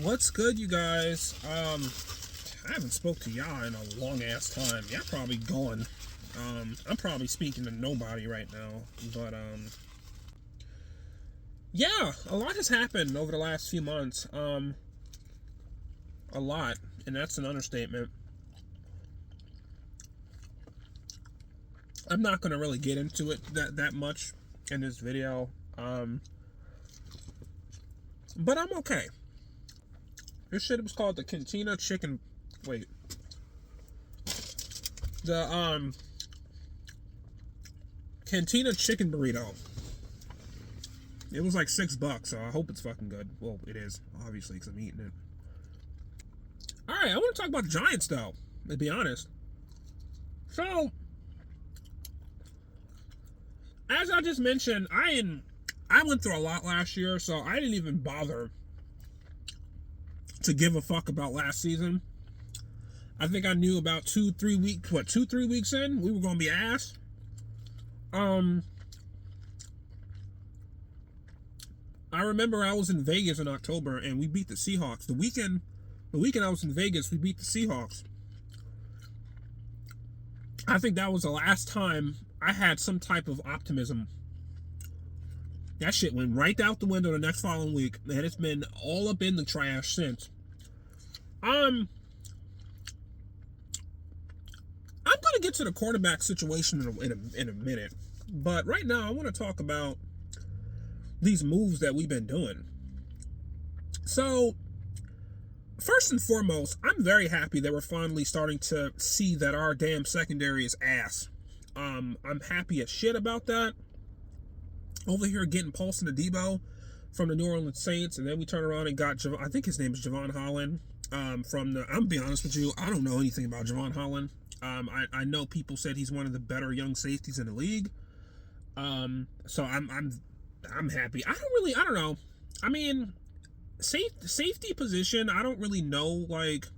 What's good, you guys? I haven't spoke to y'all in a long ass time. Y'all probably gone. I'm probably speaking to nobody right now, but yeah, a lot has happened over the last few months. A lot, and that's an understatement. I'm not gonna really get into it that much in this video, but I'm okay. This shit was called the Cantina Chicken. Wait. The Cantina Chicken Burrito. It was like $6, so I hope it's fucking good. Well, it is, obviously, because I'm eating it. Alright, I want to talk about the Giants, though, to be honest. So, as I just mentioned, I went through a lot last year, so I didn't even bother to give a fuck about last season. I think I knew about 2-3 weeks in, we were gonna be ass. I remember I was in Vegas in October and we beat the Seahawks. The weekend I was in Vegas, we beat the Seahawks. I think that was the last time I had some type of optimism. That shit went right out the window the next following week, and it's been all up in the trash since. I'm gonna get to the quarterback situation in a minute, but right now I want to talk about these moves that we've been doing. So, first and foremost, I'm very happy that we're finally starting to see that our damn secondary is ass. I'm happy as shit about that. Over here getting Paulson Adebo from the New Orleans Saints, and then we turn around and got I think his name is Javon Holland. I'm gonna be honest with you, I don't know anything about Javon Holland. I know people said he's one of the better young safeties in the league. So I'm happy. I don't know. I mean, safety position, I don't really know like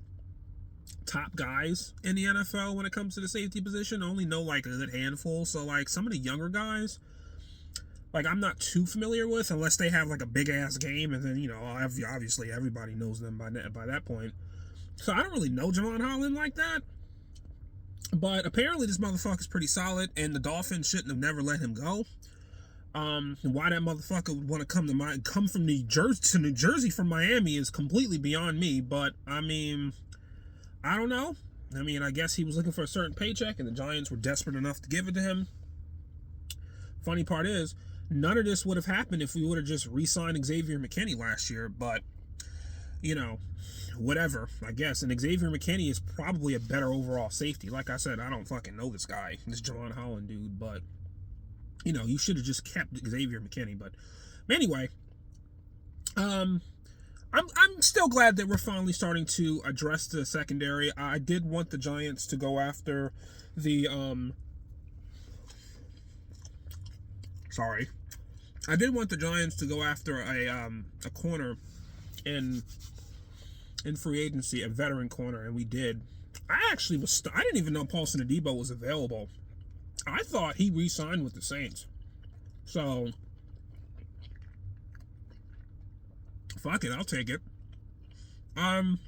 top guys in the NFL when it comes to the safety position. I only know like a good handful. So like some of the younger guys, like I'm not too familiar with unless they have like a big ass game, and then obviously everybody knows them by that point. So I don't really know Javon Holland like that. But apparently this motherfucker's pretty solid, and the Dolphins shouldn't have never let him go. Why that motherfucker would want to come from New Jersey from Miami is completely beyond me. But I mean, I don't know. I mean, I guess he was looking for a certain paycheck, and the Giants were desperate enough to give it to him. Funny part is, none of this would have happened if we would have just re-signed Xavier McKinney last year. But whatever, I guess. And Xavier McKinney is probably a better overall safety. Like I said, I don't fucking know this guy, this Javon Holland dude, but you should have just kept Xavier McKinney. But anyway, I'm still glad that we're finally starting to address the secondary. I did want the Giants to go after the I did want the Giants to go after a corner in free agency, a veteran corner, and we did. I didn't even know Paulson Adebo was available. I thought he re-signed with the Saints. So, fuck it, I'll take it. I'm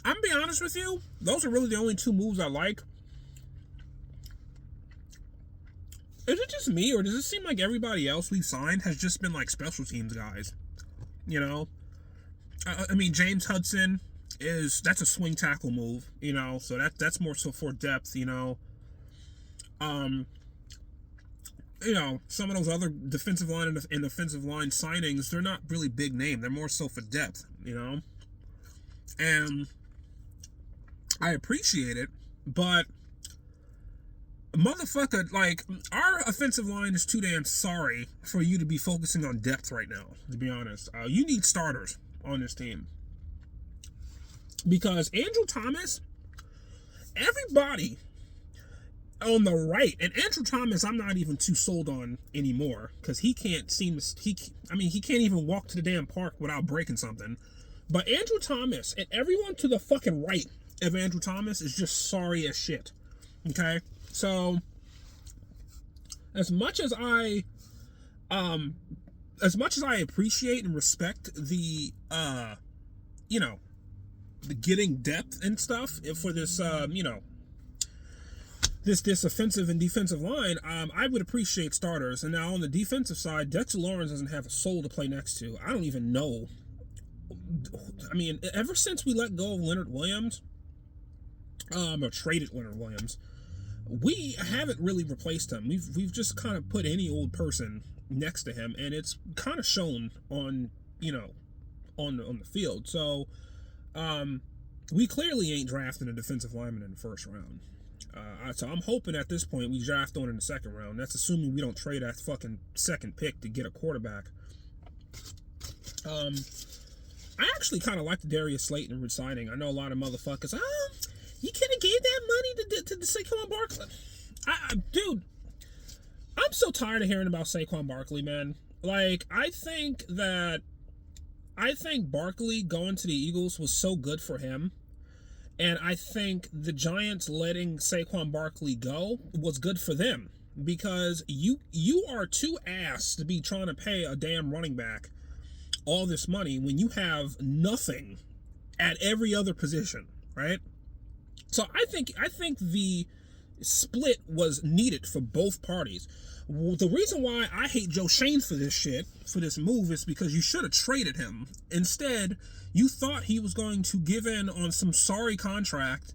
gonna be honest with you, those are really the only two moves I like. Is it just me, or does it seem like everybody else we've signed has just been like special teams guys? I mean, James Hudson that's a swing tackle move, so that's more so for depth, some of those other defensive line and offensive line signings, they're not really big name. They're more so for depth, and I appreciate it, but motherfucker, like, our offensive line is too damn sorry for you to be focusing on depth right now, to be honest. You need starters on this team. Because Andrew Thomas, everybody on the right, and Andrew Thomas I'm not even too sold on anymore, because he can't even walk to the damn park without breaking something. But Andrew Thomas and everyone to the fucking right of Andrew Thomas is just sorry as shit. Okay? So, as much as I as much as I appreciate and respect the you know, the getting depth and stuff for this you know, this offensive and defensive line, I would appreciate starters. And now on the defensive side, Dexter Lawrence doesn't have a soul to play next to. I don't even know. I mean, ever since we let go of Leonard Williams, or traded Leonard Williams, we haven't really replaced him. We've just kind of put any old person next to him, and it's kind of shown on, you know, on the field. So we clearly ain't drafting a defensive lineman in the first round. So I'm hoping at this point we draft one in the second round. That's assuming we don't trade that fucking second pick to get a quarterback. I actually kind of like the Darius Slayton resigning. I know a lot of motherfuckers, you could have gave that money to Saquon Barkley. Dude, I'm so tired of hearing about Saquon Barkley, man. Like, I think Barkley going to the Eagles was so good for him. And I think the Giants letting Saquon Barkley go was good for them, because you are too ass to be trying to pay a damn running back all this money when you have nothing at every other position, right? So I think the split was needed for both parties. The reason why I hate Joe Shane for this move, is because you should have traded him. Instead, you thought he was going to give in on some sorry contract,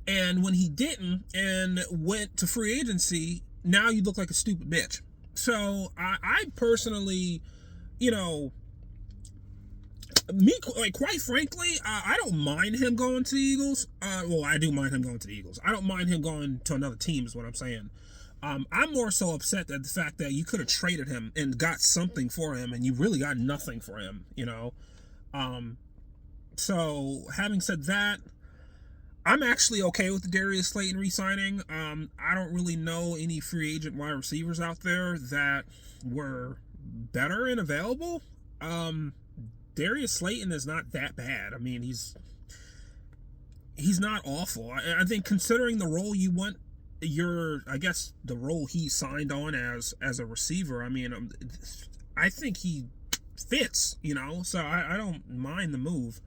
and when he didn't and went to free agency, now you look like a stupid bitch. So I personally, you know, quite frankly, I don't mind him going to the Eagles. Well, I do mind him going to the Eagles. I don't mind him going to another team, is what I'm saying. I'm more so upset at the fact that you could have traded him and got something for him, and you really got nothing for him, you know. So having said that, I'm actually okay with the Darius Slayton re-signing. I don't really know any free agent wide receivers out there that were better and available. Darius Slayton is not that bad. I mean, he's not awful. I think considering the role you want, I guess the role he signed on as a receiver, I mean, I think he fits, you know, so I don't mind the move.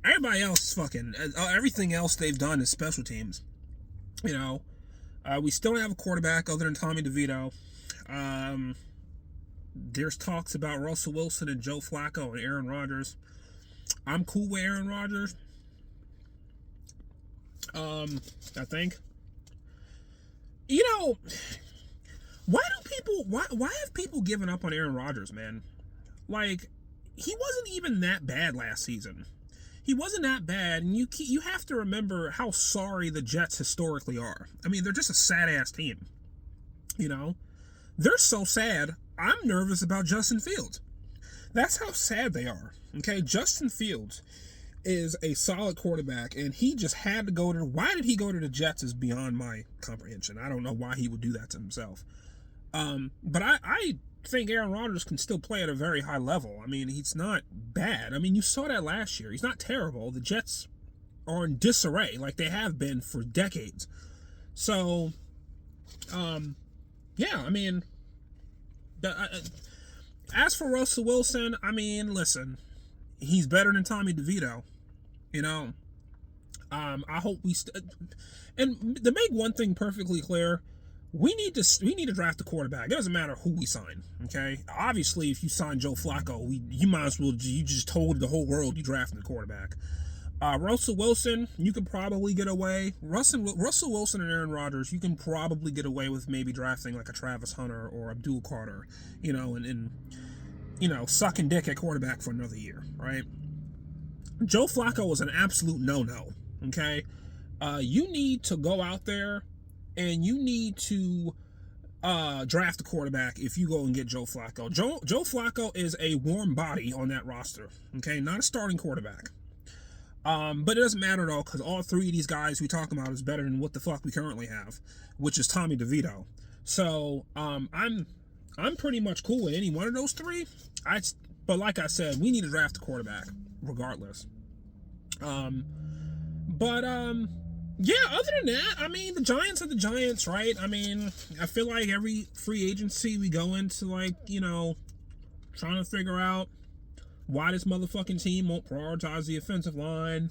Everybody else fucking, everything else they've done is special teams, you know. We still don't have a quarterback other than Tommy DeVito. There's talks about Russell Wilson and Joe Flacco and Aaron Rodgers. I'm cool with Aaron Rodgers. I think. You know, why have people given up on Aaron Rodgers, man? Like, he wasn't even that bad last season. He wasn't that bad, and you have to remember how sorry the Jets historically are. I mean, they're just a sad-ass team. You know? They're so sad, I'm nervous about Justin Fields. That's how sad they are. Okay? Justin Fields is a solid quarterback, and he just had to go to... Why did he go to the Jets is beyond my comprehension. I don't know why he would do that to himself. But I think Aaron Rodgers can still play at a very high level. I mean, he's not bad. I mean, you saw that last year. He's not terrible. The Jets are in disarray like they have been for decades. So, yeah, I mean, as for Russell Wilson, I mean, listen, he's better than Tommy DeVito, you know. I hope and to make one thing perfectly clear, we need to draft a quarterback. It doesn't matter who we sign, okay? Obviously, if you sign Joe Flacco, you might as well, you just told the whole world you drafted a quarterback. Russell Wilson, you can probably get away. Russell Wilson and Aaron Rodgers, you can probably get away with maybe drafting like a Travis Hunter or Abdul Carter, you know, and you know, sucking dick at quarterback for another year, right? Joe Flacco was an absolute no-no, okay? You need to go out there and you need to draft a quarterback if you go and get Joe Flacco. Joe Flacco is a warm body on that roster, okay? Not a starting quarterback. But it doesn't matter though, because all three of these guys we talk about is better than what the fuck we currently have, which is Tommy DeVito. So I'm pretty much cool with any one of those three. But like I said, we need to draft a quarterback regardless. Yeah, other than that, I mean, the Giants are the Giants, right? I mean, I feel like every free agency we go into, like, you know, trying to figure out why this motherfucking team won't prioritize the offensive line.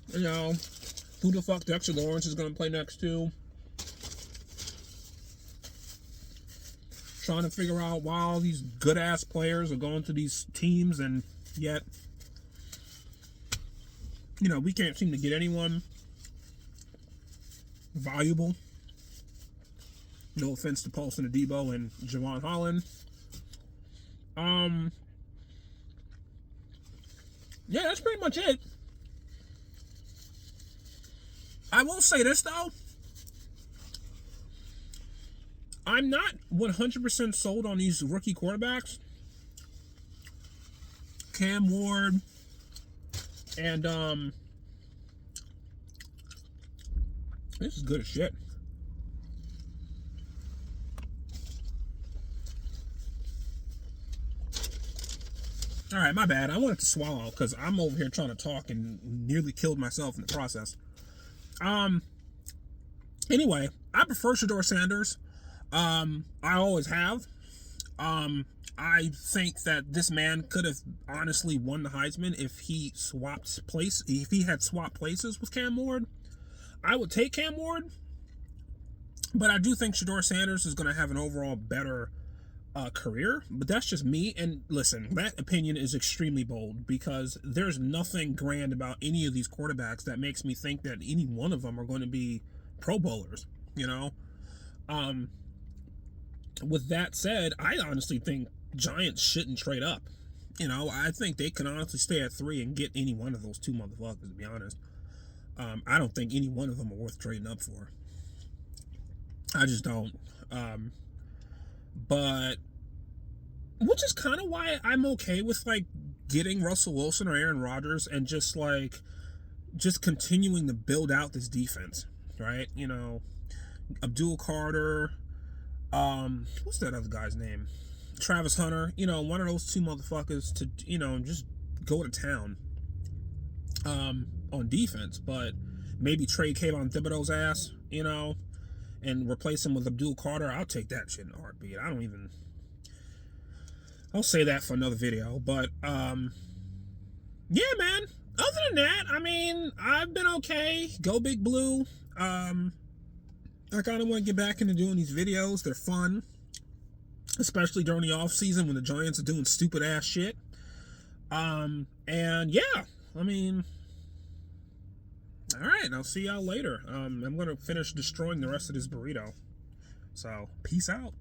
You know, who the fuck Dexter Lawrence is going to play next to. Trying to figure out why all these good-ass players are going to these teams, and yet, you know, we can't seem to get anyone valuable. No offense to Paulson Adebo and Javon Holland. Yeah, that's pretty much it. I will say this, though. I'm not 100% sold on these rookie quarterbacks. Cam Ward and this is good as shit. All right, my bad. I wanted to swallow because I'm over here trying to talk and nearly killed myself in the process. Anyway, I prefer Shedeur Sanders. I always have. I think that this man could have honestly won the Heisman if he had swapped places with Cam Ward. I would take Cam Ward, but I do think Shedeur Sanders is going to have an overall better career. But that's just me. And listen, that opinion is extremely bold because there's nothing grand about any of these quarterbacks that makes me think that any one of them are going to be Pro Bowlers, you know? With that said, I honestly think Giants shouldn't trade up. You know, I think they can honestly stay at 3 and get any one of those two motherfuckers, to be honest. I don't think any one of them are worth trading up for. I just don't. But, which is kind of why I'm okay with, like, getting Russell Wilson or Aaron Rodgers and just continuing to build out this defense, right? You know, Abdul Carter, what's that other guy's name? Travis Hunter, you know, one of those two motherfuckers to, you know, just go to town on defense, but maybe trade Kayvon Thibodeau's ass, you know, and replace him with Abdul Carter. I'll take that shit in a heartbeat. I'll say that for another video, but yeah, man, other than that, I mean, I've been okay. Go Big Blue. I kind of want to get back into doing these videos. They're fun, especially during the off season when the Giants are doing stupid ass shit. And yeah, I mean, all right, I'll see y'all later. I'm going to finish destroying the rest of this burrito. So, peace out.